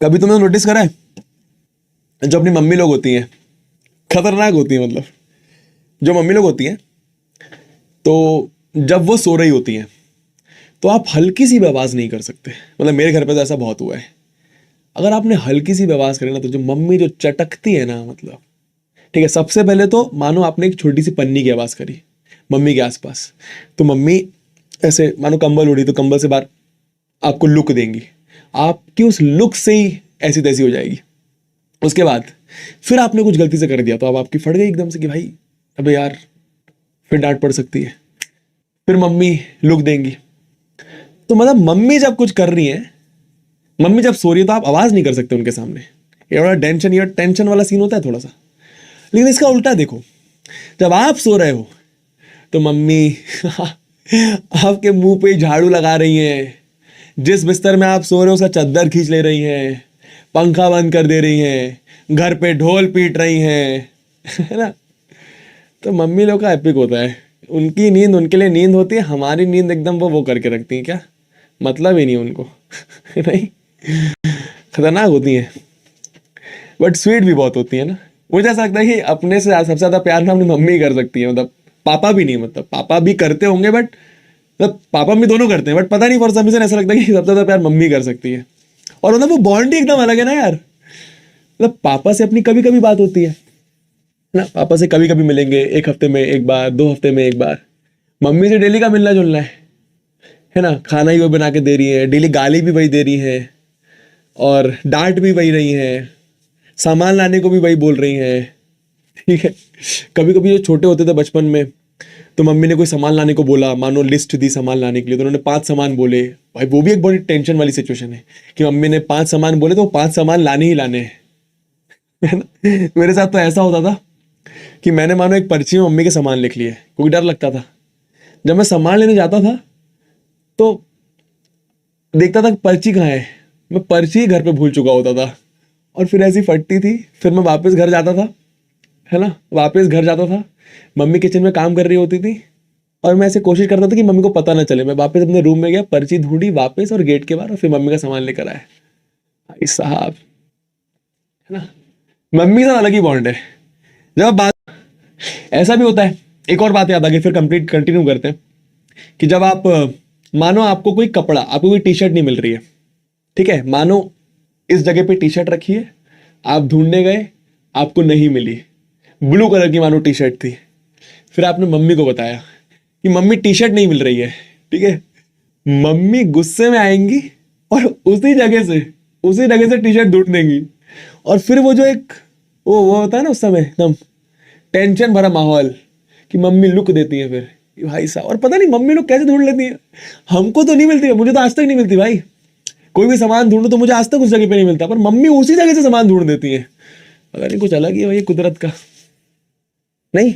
कभी तुमने नोटिस करा है, जो अपनी मम्मी लोग होती हैं खतरनाक होती हैं, मतलब जो मम्मी लोग होती हैं, तो जब वो सो रही होती हैं तो आप हल्की सी भी आवाज़ नहीं कर सकते। मतलब मेरे घर पे तो ऐसा बहुत हुआ है। अगर आपने हल्की सी भी आवाज़ करी ना, तो जो मम्मी जो चटकती है ना, मतलब ठीक है, सबसे पहले तो मानो आपने एक छोटी सी पन्नी की आवाज़ करी मम्मी के आसपास, तो मम्मी ऐसे मानो कंबल उड़ी तो कंबल से बाहर आपको लुक देंगी, आपकी उस लुक से ही ऐसी तैसी हो जाएगी। उसके बाद फिर आपने कुछ गलती से कर दिया तो अब आपकी फट गई एकदम से कि भाई अबे यार, फिर डांट पड़ सकती है, फिर मम्मी लुक देंगी। तो मतलब मम्मी जब कुछ कर रही है, मम्मी जब सो रही है, तो आप आवाज़ नहीं कर सकते उनके सामने। ये बड़ा टेंशन, ये टेंशन वाला सीन होता है थोड़ा सा। लेकिन इसका उल्टा देखो, जब आप सो रहे हो तो मम्मी आपके मुंह पे ही झाड़ू लगा रही हैं, जिस बिस्तर में आप सो रहे हो उसका चद्दर खींच ले रही हैं, पंखा बंद कर दे रही हैं, घर पे ढोल पीट रही हैं, है ना। तो मम्मी लोग का एपिक होता है। उनकी नींद उनके लिए नींद होती है, हमारी नींद एकदम वो करके रखती है, क्या मतलब ही नहीं उनको। नहीं, खतरनाक होती हैं बट स्वीट भी बहुत होती है ना। मुझे ऐसा लगता है कि अपने से सबसे ज्यादा प्यार ना अपनी मम्मी ही कर सकती है। मतलब पापा भी नहीं, मतलब पापा भी करते होंगे बट मतलब पापा भी दोनों करते हैं, बट पता नहीं फॉर सम रीजन ऐसा लगता है कि सबसे ज्यादा प्यार मम्मी कर सकती है। और मतलब वो बॉन्ड ही एकदम अलग है ना यार। मतलब पापा से अपनी कभी कभी बात होती है ना, पापा से कभी कभी मिलेंगे, एक हफ्ते में एक बार, 2 हफ्ते में एक बार। मम्मी से डेली का मिलना जुलना है ना। खाना ही वो बना के दे रही है, डेली गाली भी वही दे रही है और डांट भी वही रही है, सामान लाने को भी वही बोल रही हैं, ठीक है। कभी कभी जो छोटे होते थे बचपन में, तो मम्मी ने कोई सामान लाने को बोला, मानो लिस्ट दी सामान लाने के लिए, तो उन्होंने 5 सामान बोले। भाई वो भी एक बड़ी टेंशन वाली सिचुएशन है कि मम्मी ने 5 सामान बोले तो वो 5 सामान लाने ही लाने हैं, है ना। मेरे साथ तो ऐसा होता था कि मैंने मानो एक पर्ची में मम्मी के सामान लिख लिए, क्योंकि डर लगता था। जब मैं सामान लेने जाता था तो देखता था कि पर्ची कहाँ है, मैं पर्ची ही घर पे भूल चुका होता था। और फिर ऐसी फटती थी, फिर मैं वापस घर जाता था, है ना, वापस घर जाता था, मम्मी किचन में काम कर रही होती थी और मैं ऐसे कोशिश करता था कि मम्मी को पता ना चले। मैं वापस अपने रूम में गया, पर्ची ढूंढी वापस और गेट के बाहर, और फिर मम्मी का सामान लेकर आया। भाई साहब, है ना, मम्मी से अलग ही बॉन्ड है। जब आप बात, ऐसा भी होता है, एक और बात याद आ गई, फिर कंप्लीट कंटिन्यू करते हैं कि जब आप मानो आपको कोई कपड़ा, आपको कोई टी शर्ट नहीं मिल रही है, ठीक है, मानो इस जगह पे टी शर्ट रखी है, आप ढूंढने गए, आपको नहीं मिली, ब्लू कलर की मानो टी शर्ट थी। फिर आपने मम्मी को बताया कि मम्मी टी शर्ट नहीं मिल रही है, ठीक है। मम्मी गुस्से में आएंगी और उसी जगह से टी शर्ट ढूंढ देंगी। और फिर वो जो एक वो होता है ना उस समय एकदम टेंशन भरा माहौल, कि मम्मी लुक देती है फिर कि भाई साहब, और पता नहीं मम्मी लोग कैसे ढूंढ लेती है। हमको तो नहीं मिलती है, मुझे तो आज तक नहीं मिलती भाई। कोई भी सामान ढूंढो तो मुझे आज तक उस जगह पे नहीं मिलता, पर मम्मी उसी जगह से सामान ढूंढ देती है। पता नहीं, कुछ अलग ही है भाई कुदरत का, नहीं।